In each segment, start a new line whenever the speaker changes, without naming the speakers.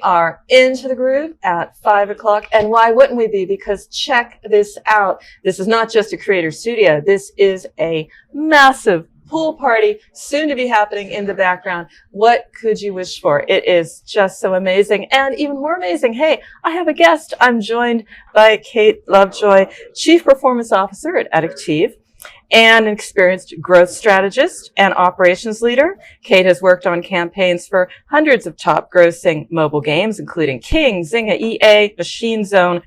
are into the groove at 5 o'clock. And why wouldn't we be? Because check this out. This is not just a creator studio. This is a massive pool party soon to be happening in the background. What could you wish for? It is just so amazing. And even more amazing, hey, I have a guest. I'm joined by Kate Lovejoy, Chief Performance Officer at Adikteev, and an experienced growth strategist and operations leader. Kate has worked on campaigns for hundreds of top grossing mobile games, including King, Zynga, EA, Machine Zone.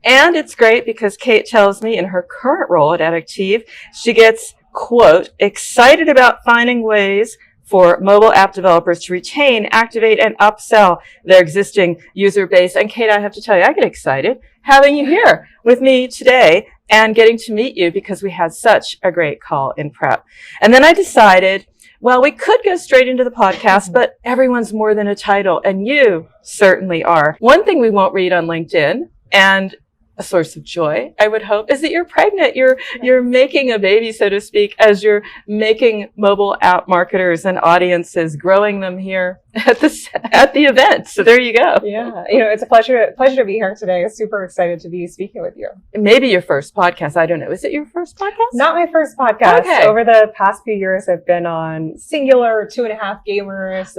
And it's great because Kate tells me in her current role at Adikteev, she gets, quote, excited about finding ways for mobile app developers to retain, activate, and upsell their existing user base. And Kate, I have to tell you, I get excited having you here with me today and getting to meet you because we had such a great call in prep. And then I decided, well, we could go straight into the podcast, but everyone's more than a title, and you certainly are. One thing we won't read on LinkedIn, and a source of joy, I would hope, is that you're pregnant. You're making a baby, so to speak, as you're making mobile app marketers and audiences, growing them here at the event. So there you go.
Yeah, it's a pleasure to be here today. Super excited to be speaking with you.
Maybe your first podcast. I don't know. Is it your first podcast?
Not my first podcast.
Okay.
Over the past few years, I've been on Singular, 2.5 Gamers,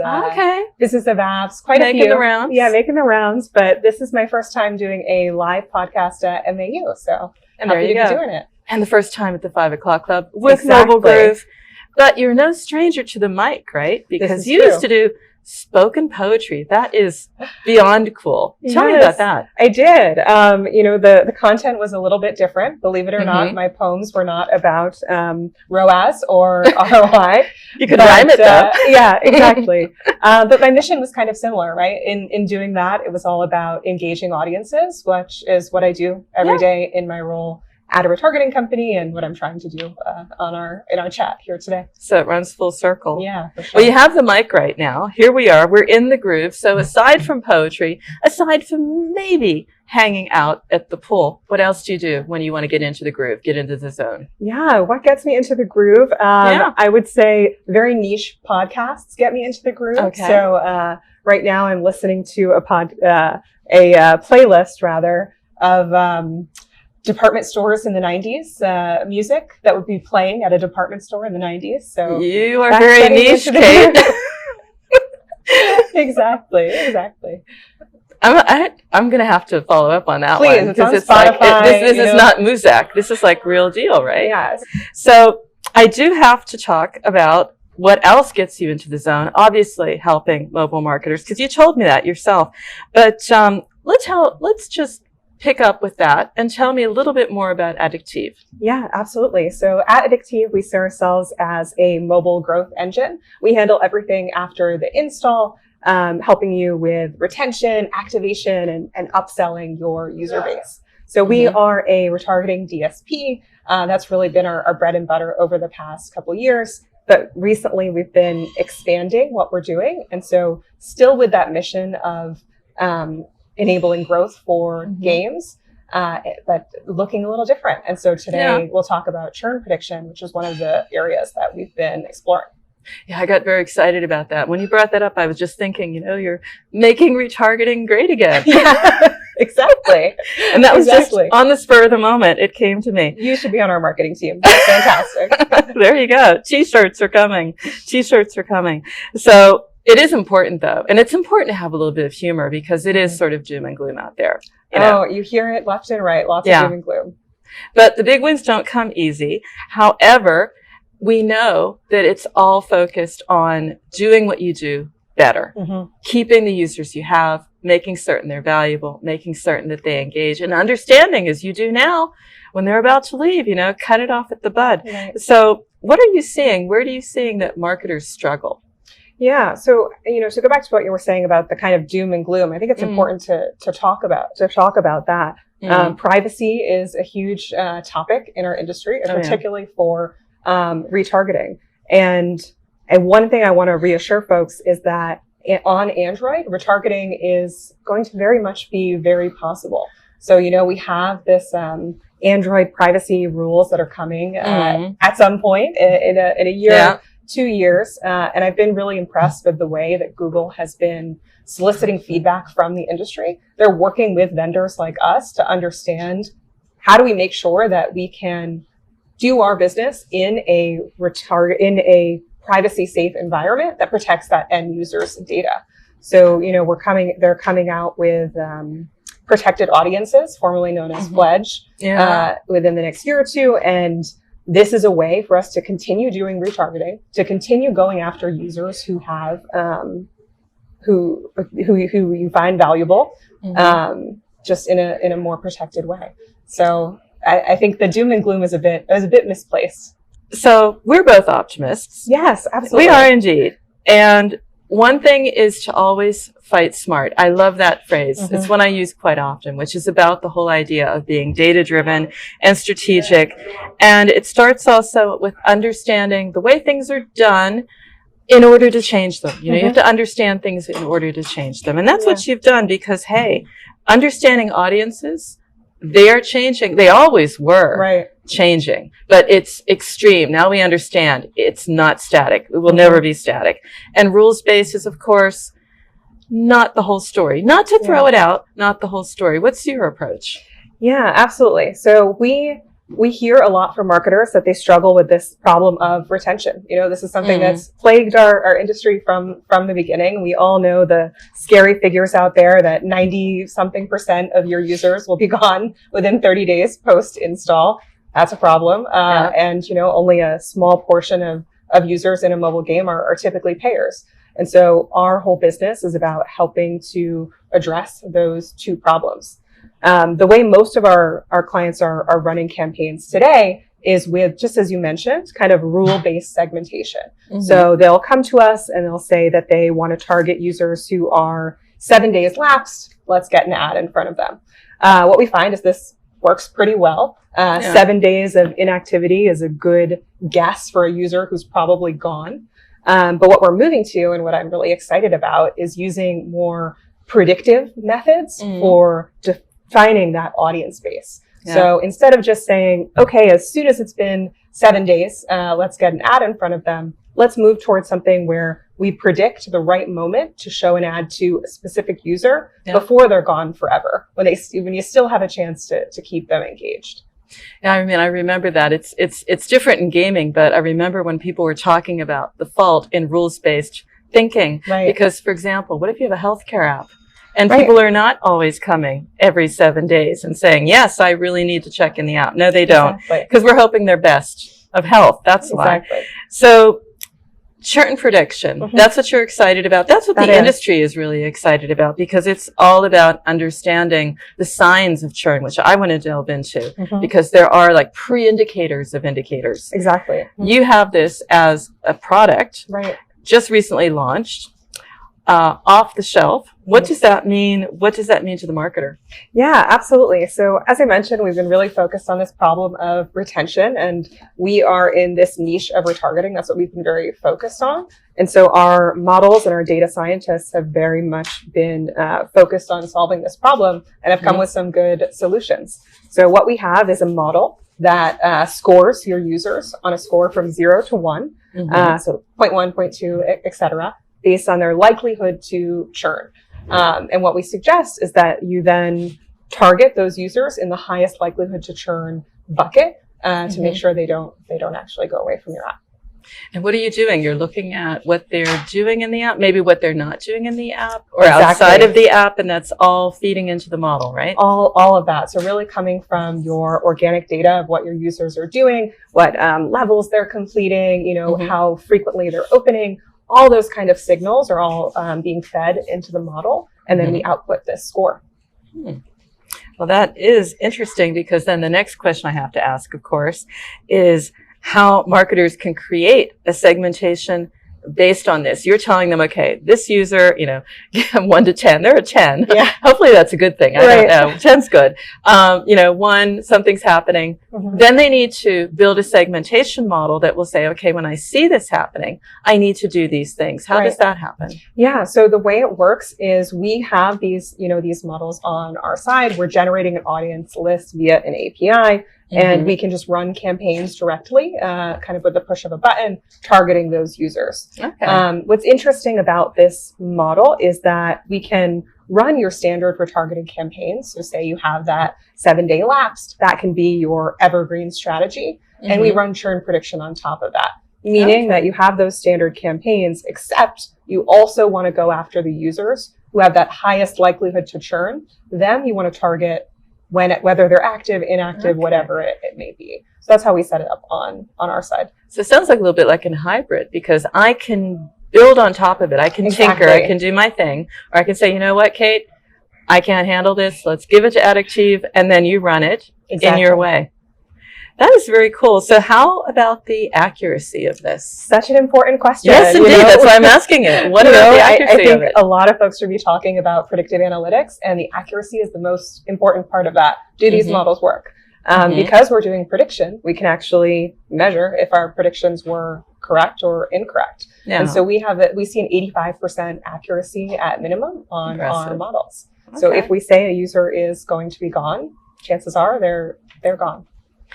Business of Apps, quite a few.
Making the rounds.
Yeah, making the rounds. But this is my first time doing a live podcast at MAU. So
and there you go.
Doing it.
And the first time at the 5 o'clock club with
Exactly.
Mobile Groove. But you're no stranger to the mic, right? Because you used to do spoken poetry. That is beyond cool. Tell me about that.
I did. The content was a little bit different. Believe it or not, my poems were not about ROAS or ROI.
You could rhyme it though.
Yeah, exactly. But my mission was kind of similar, right? In doing that, it was all about engaging audiences, which is what I do every day in my role at a retargeting company and what I'm trying to do in our chat here today.
So it runs full circle.
Yeah, for sure.
Well, you have the mic right now. Here we are. We're in the groove. So aside from poetry, aside from maybe hanging out at the pool, what else do you do when you want to get into the groove, get into the zone?
Yeah, what gets me into the groove? I would say very niche podcasts get me into the groove.
Okay.
So right now I'm listening to a playlist rather of department stores in the 90s, music that would be playing at a department store in the 90s. So
you are very niche, Kate.
Exactly.
I'm going to have to follow up on that
Please,
one.
it's on
It's
Spotify,
like, this is not Muzak. This is like real deal, right?
Yes.
So I do have to talk about what else gets you into the zone. Obviously helping mobile marketers, because you told me that yourself. But let's just pick up with that and tell me a little bit more about Adikteev.
Yeah, absolutely. So at Adikteev, we see ourselves as a mobile growth engine. We handle everything after the install, helping you with retention, activation, and upselling your user base. So we are a retargeting DSP. That's really been our bread and butter over the past couple of years. But recently we've been expanding what we're doing. And so still with that mission of enabling growth for games, but looking a little different. And so today we'll talk about churn prediction, which is one of the areas that we've been exploring.
Yeah, I got very excited about that. When you brought that up, I was just thinking, you're making retargeting great again.
Yeah, exactly.
And that was just on the spur of the moment. It came to me.
You should be on our marketing team. That's fantastic.
There you go. T-shirts are coming. So it is important though. And it's important to have a little bit of humor because it is sort of doom and gloom out there.
You hear it left and right. Lots of doom and gloom.
But the big wins don't come easy. However, we know that it's all focused on doing what you do better, keeping the users you have, making certain they're valuable, making certain that they engage, and understanding as you do now when they're about to leave, cut it off at the bud. Right. So what are you seeing? Where are you seeing that marketers struggle?
Yeah. So, so go back to what you were saying about the kind of doom and gloom. I think it's important to talk about that. Privacy is a huge topic in our industry, and particularly for retargeting. And one thing I want to reassure folks is that on Android, retargeting is going to very much be very possible. So, we have this Android privacy rules that are coming at some point in a year, 2 years, and I've been really impressed with the way that Google has been soliciting feedback from the industry. They're working with vendors like us to understand how do we make sure that we can do our business in a privacy safe environment that protects that end user's data. So, they're coming out with protected audiences, formerly known as Pledge, within the next year or two. And this is a way for us to continue doing retargeting, to continue going after users who have, who you find valuable, just in a more protected way. So I think the doom and gloom is a bit misplaced.
So we're both optimists.
Yes, absolutely.
We are indeed. And one thing is to always fight smart. I love that phrase. It's one I use quite often, which is about the whole idea of being data-driven and strategic. And it starts also with understanding the way things are done in order to change them. You have to understand things in order to change them. And that's what you've done because, hey, understanding audiences, they are changing. They always were changing, but it's extreme. Now we understand it's not static. It will never be static. And rules-based is, of course, not the whole story. Not to throw it out, not the whole story. What's your approach? Yeah,
absolutely. So we hear a lot from marketers that they struggle with this problem of retention. This is something that's plagued our industry from the beginning. We all know the scary figures out there that 90-something% of your users will be gone within 30 days post-install. That's a problem. And, only a small portion of users in a mobile game are typically payers. And so our whole business is about helping to address those two problems. The way most of our clients are running campaigns today is with, just as you mentioned, kind of rule-based segmentation. So they'll come to us and they'll say that they want to target users who are 7 days lapsed. Let's get an ad in front of them. What we find is this works pretty well. 7 days of inactivity is a good guess for a user who's probably gone. But what we're moving to, and what I'm really excited about, is using more predictive methods for defining that audience base. So instead of just saying, okay, as soon as it's been 7 days, let's get an ad in front of them, let's move towards something where we predict the right moment to show an ad to a specific user before they're gone forever, when you still have a chance to keep them engaged.
Yeah, I mean, I remember that. It's different in gaming, but I remember when people were talking about the fault in rules-based thinking. Because, for example, what if you have a healthcare app? And people are not always coming every 7 days and saying, yes, I really need to check in the app. No, they don't. Because we're hoping they're best of health. That's why. So churn prediction, that's what you're excited about. That's what the industry is really excited about, because it's all about understanding the signs of churn, which I want to delve into, because there are like pre-indicators of indicators. You have this as a product, just recently launched, off the shelf. What does that mean? What does that mean to the marketer?
Yeah, absolutely. So as I mentioned, we've been really focused on this problem of retention, and we are in this niche of retargeting. That's what we've been very focused on. And so our models and our data scientists have very much been focused on solving this problem and have come with some good solutions. So what we have is a model that scores your users on a score from 0 to 1, so 0.1, 0.2, et cetera, based on their likelihood to churn. And what we suggest is that you then target those users in the highest likelihood to churn bucket to make sure they don't actually go away from your app.
And what are you doing? You're looking at what they're doing in the app, maybe what they're not doing in the app, or outside of the app, and that's all feeding into the model, right?
All of that. So really coming from your organic data of what your users are doing, what levels they're completing, how frequently they're opening. All those kind of signals are all being fed into the model, and then we output this score.
Well, that is interesting, because then the next question I have to ask, of course, is how marketers can create a segmentation based on this. You're telling them, okay, this user, 1 to 10, they're a 10. Yeah. Hopefully that's a good thing. I don't know. 10's good. 1, something's happening. Then they need to build a segmentation model that will say, okay, when I see this happening, I need to do these things. How does that happen?
Yeah. So the way it works is we have these models on our side. We're generating an audience list via an API. And we can just run campaigns directly, kind of with the push of a button, targeting those users.
Okay.
What's interesting about this model is that we can run your standard retargeting campaigns. So say you have that 7-day lapsed, that can be your evergreen strategy. And we run churn prediction on top of that, meaning that you have those standard campaigns, except you also want to go after the users who have that highest likelihood to churn. Them you want to target whether they're active, inactive, whatever it may be. So that's how we set it up on our side.
So it sounds like a little bit like a hybrid, because I can build on top of it. I can tinker, I can do my thing, or I can say, you know what, Kate, I can't handle this. Let's give it to Adikteev, and then you run it in your way. That is very cool. So how about the accuracy of this?
Such an important question.
Yes, indeed. That's why I'm asking it. What about the accuracy
I think
of it?
a lot of folks should be talking about predictive analytics, and the accuracy is the most important part of that. Do these models work? Because we're doing prediction, we can actually measure if our predictions were correct or incorrect. Yeah. And so we see an 85% accuracy at minimum on our models. Okay. So if we say a user is going to be gone, chances are they're gone.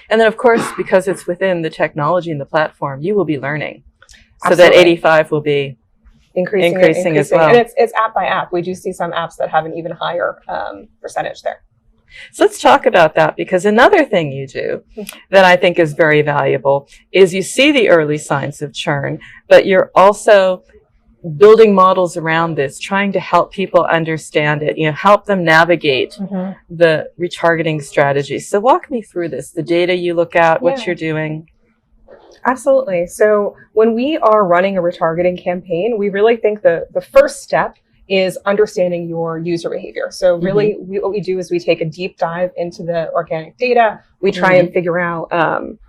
And then, of course, because it's within the technology and the platform, you will be learning. So
Absolutely.
that 85 will be increasing as well.
And it's app by app. We do see some apps that have an even higher percentage there.
So let's talk about that, because another thing you do that I think is very valuable is you see the early signs of churn, but you're also building models around this, trying to help people understand it, help them navigate the retargeting strategy. So walk me through this, the data you look at, what you're doing.
Absolutely. So when we are running a retargeting campaign, we really think the first step is understanding your user behavior. So really what we do is we take a deep dive into the organic data. We try and figure out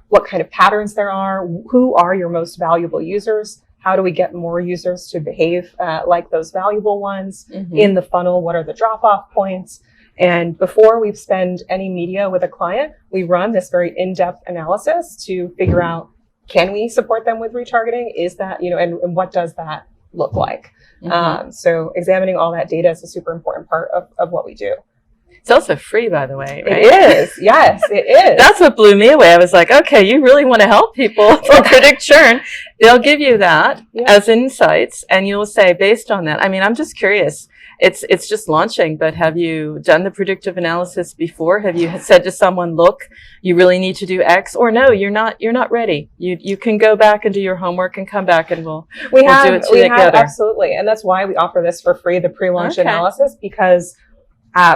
what kind of patterns there are, who are your most valuable users, how do we get more users to behave like those valuable ones in the funnel? What are the drop-off points? And before we spend any media with a client, we run this very in-depth analysis to figure out, can we support them with retargeting? Is that, and what does that look like? So examining all that data is a super important part of what we do.
It's also free, by the way, right?
It is. Yes, it is.
That's what blew me away. I was like, okay, you really want to help people to predict churn. They'll give you that as insights, and you'll say, based on that. I mean, I'm just curious. It's just launching, but have you done the predictive analysis before? Have you said to someone, look, you really need to do X, or no, you're not ready. You can go back and do your homework and come back, and we'll do it together.
Absolutely. And that's why we offer this for free, the pre-launch analysis, because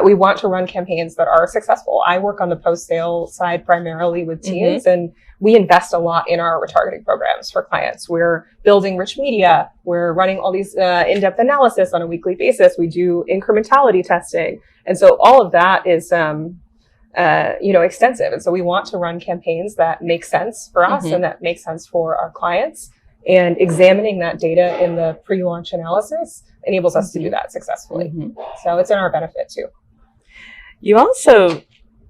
we want to run campaigns that are successful. I work on the post-sale side primarily with teams, and we invest a lot in our retargeting programs for clients. We're building rich media. We're running all these in-depth analysis on a weekly basis. We do incrementality testing. And so all of that is, extensive. And so we want to run campaigns that make sense for us and that make sense for our clients. And examining that data in the pre-launch analysis enables us to do that successfully. So it's in our benefit too. You
also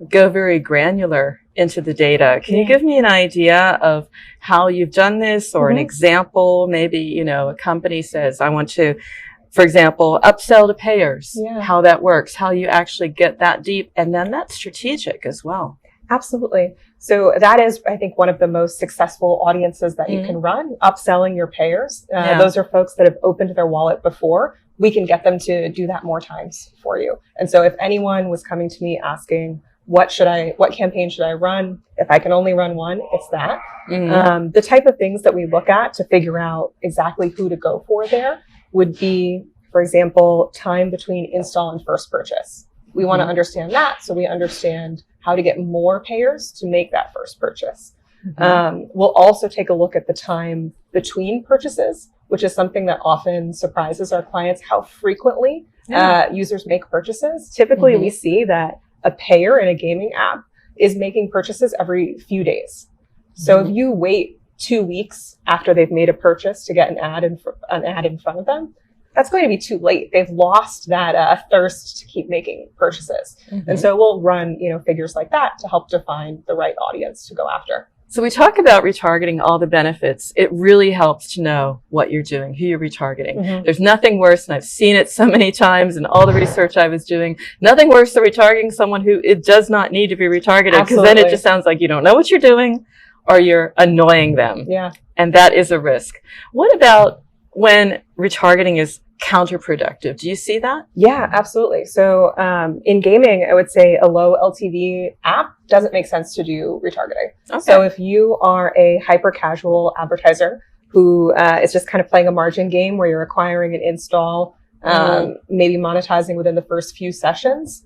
go very granular into the data. Can you give me an idea of how you've done this, or an example? Maybe, a company says, I want to, for example, upsell to payers, how that works, how you actually get that deep, and then that's strategic as well.
Absolutely. So that is, I think, one of the most successful audiences that you can run, upselling your payers. Those are folks that have opened their wallet before. We can get them to do that more times for you. And so if anyone was coming to me asking, what campaign should I run? If I can only run one, it's that. The type of things that we look at to figure out exactly who to go for there would be, for example, time between install and first purchase. We want to understand that, so we understand how to get more payers to make that first purchase. We'll also take a look at the time between purchases, which is something that often surprises our clients, how frequently users make purchases. Typically, we see that a payer in a gaming app is making purchases every few days. So if you wait 2 weeks after they've made a purchase to get an ad in front of them, that's going to be too late. They've lost that thirst to keep making purchases. And so we'll run, figures like that to help define the right audience to go after.
So we talk about retargeting, all the benefits. It really helps to know what you're doing, who you're retargeting.
Mm-hmm.
There's nothing worse, and I've seen it so many times in all the research I was doing, nothing worse than retargeting someone who it does not need to be retargeted, because then it just sounds like you don't know what you're doing or you're annoying them.
Yeah.
And that is a risk. What about when retargeting is counterproductive? Do you see that?
Yeah, absolutely. So in gaming, I would say a low LTV app doesn't make sense to do retargeting.
Okay.
So if you are a hyper casual advertiser who is just kind of playing a margin game where you're acquiring an install, maybe monetizing within the first few sessions,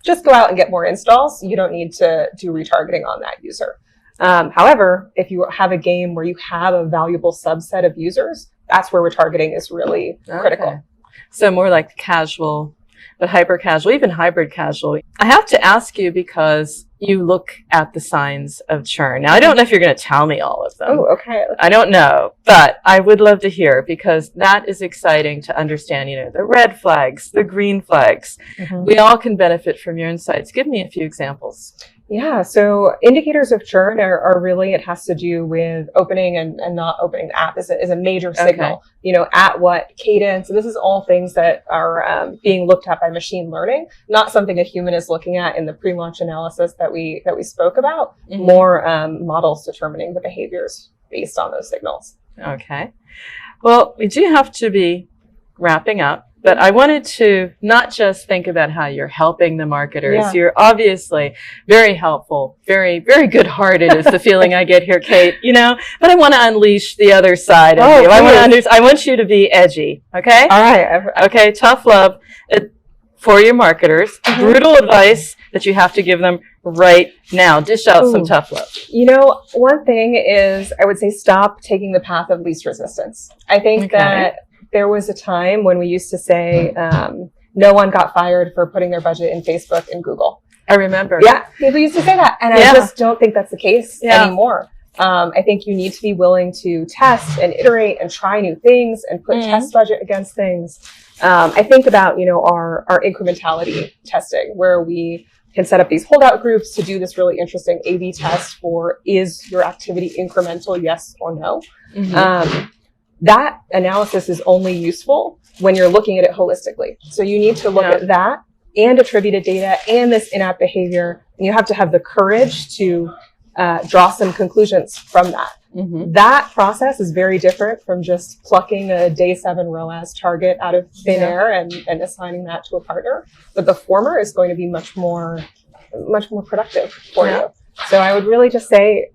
just go out and get more installs. You don't need to do retargeting on that user. However, if you have a game where you have a valuable subset of users, that's where retargeting is really critical.
So more like casual, but hyper casual, even hybrid casual. I have to ask you because you look at the signs of churn. Now, I don't know if you're going to tell me all of them.
Oh, okay.
I don't know, but I would love to hear, because that is exciting to understand, you know, the red flags, the green flags. Mm-hmm. We all can benefit from your insights. Give me a few examples.
Yeah, so indicators of churn are really, it has to do with opening and not opening the app is a major signal. Okay. You know, at what cadence. And this is all things that are being looked at by machine learning, not something a human is looking at in the pre-launch analysis that we spoke about. Mm-hmm. More models determining the behaviors based on those signals.
Okay. Well, we do have to be wrapping up. But I wanted to not just think about how you're helping the marketers. Yeah. You're obviously very helpful, very, very good-hearted is the feeling I get here, Kate, you know, but I want to unleash the other side of you. I want you to be edgy. Okay.
All right.
Okay. Tough love for your marketers. Mm-hmm. Brutal advice that you have to give them right now. Dish out some tough love.
You know, one thing is I would say stop taking the path of least resistance. I think that there was a time when we used to say no one got fired for putting their budget in Facebook and Google.
I remember.
Yeah, people used to say that. And I just don't think that's the case anymore. I think you need to be willing to test and iterate and try new things and put test budget against things. I think about, you know, our incrementality testing, where we can set up these holdout groups to do this really interesting A/B test for, is your activity incremental, yes or no? Mm-hmm. That analysis is only useful when you're looking at it holistically. So you need to look at that and attributed data and this in-app behavior. And you have to have the courage to draw some conclusions from that. Mm-hmm. That process is very different from just plucking a day 7 ROAS target out of thin air and assigning that to a partner. But the former is going to be much more productive for you. So I would really just say,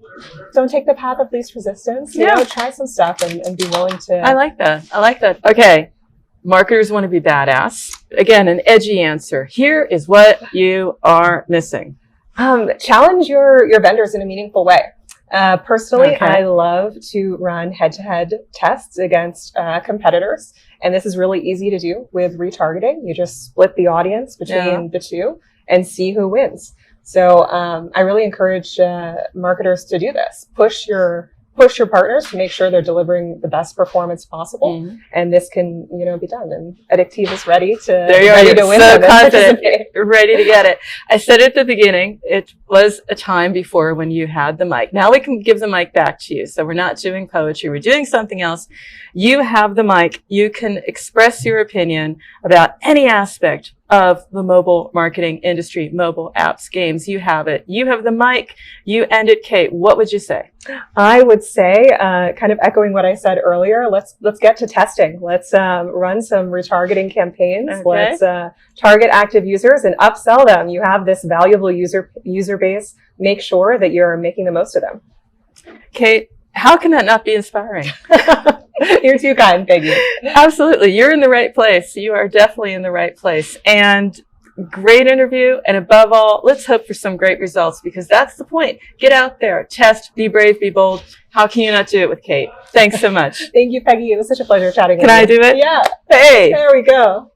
don't take the path of least resistance. You know, try some stuff and be willing to.
I like that. Okay. Marketers want to be badass. Again, an edgy answer. Here is what you are missing.
Challenge your vendors in a meaningful way. Personally, I love to run head-to-head tests against competitors. And this is really easy to do with retargeting. You just split the audience between the two and see who wins. So I really encourage marketers to do this. Push your partners to make sure they're delivering the best performance possible, and this can be done. And Adikteev is ready to win.
So confident, ready to get it. I said at the beginning, it was a time before when you had the mic. Now we can give the mic back to you. So we're not doing poetry. We're doing something else. You have the mic. You can express your opinion about any aspect of the mobile marketing industry, mobile apps, games. You have it. You have the mic. You end it, Kate. What would you say?
I would say, kind of echoing what I said earlier, let's get to testing. Let's run some retargeting campaigns. Okay. Let's target active users and upsell them. You have this valuable user base. Make sure that you're making the most of them.
Kate, how can that not be inspiring?
You're too kind, Peggy.
Absolutely. You're in the right place. You are definitely in the right place. And great interview. And above all, let's hope for some great results, because that's the point. Get out there, test, be brave, be bold. How can you not do it with Kate? Thanks so much.
Thank you, Peggy. It was such a pleasure chatting with
you. Can I do it?
Yeah.
Hey.
There we go.